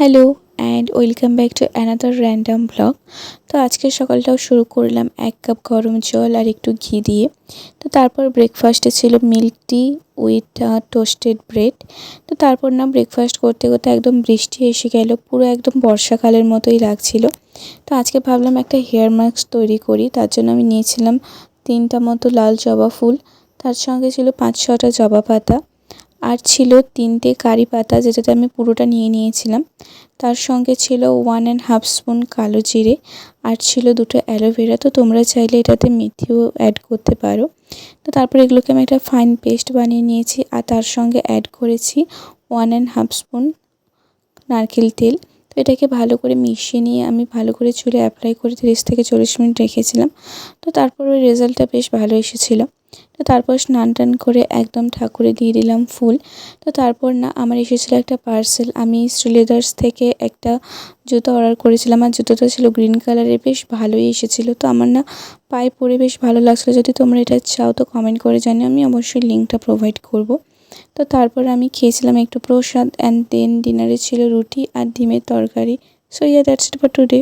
Hello and welcome back to another random blog. তো আজকের সকালটাও শুরু করলাম 1 কাপ গরম জল আর একটু ঘি দিয়ে। তো তারপর ব্রেকফাস্টে ছিল milk tea with toasted bread. তো তারপর না ব্রেকফাস্ট করতে করতে একদম বৃষ্টি এসে গেল, পুরো একদম বর্ষাকালের মতোই লাগছিল। তো আজকে ভাবলাম একটা হেয়ার মাস্ক তৈরি করি, তার জন্য আমি নিয়েছিলাম 3টা মতো লাল জবা ফুল, তার সঙ্গে ছিল 5-6টা জবা পাতা, আর ছিল 3টে কারি পাতা যেটাতে আমি পুরোটা নিয়ে নিয়েছিলাম। তার সঙ্গে ছিল 1.5 স্পুন কালো জিরে, আর ছিল 2টো অ্যালোভেরা। তো তোমরা চাইলে এটাতে মেথিও অ্যাড করতে পারো। তো তারপর এগুলোকে আমি একটা ফাইন পেস্ট বানিয়ে নিয়েছি, আর তার সঙ্গে অ্যাড করেছি 1.5 স্পুন নারকেল তেল। তো এটাকে ভালো করে মিশিয়ে নিয়ে আমি ভালো করে চুলে অ্যাপ্লাই করে 30 থেকে 40 মিনিট রেখেছিলাম। তো তারপর ওই রেজাল্টটা বেশ ভালো এসেছিলো। তো তারপর স্নান টান করে একদম ঠাকুরে দিয়ে দিলাম ফুল। তো তারপর না আমার এসেছিলো একটা পার্সেল। আমি শ্রীলেদার্স থেকে একটা জুতো অর্ডার করেছিলাম, আর জুতোটা ছিল গ্রিন কালারের, বেশ ভালোই এসেছিলো। তো আমার না পায়ে পরে বেশ ভালো লাগছিলো। যদি তোমরা এটা চাও তো কমেন্ট করে জানিও, আমি অবশ্যই লিঙ্কটা প্রোভাইড করব। তো তারপর আমি খেয়েছিলাম একটু প্রসাদ, অ্যান্ড দেন ডিনারে ছিল রুটি আর ডিমের তরকারি। So that's it for today.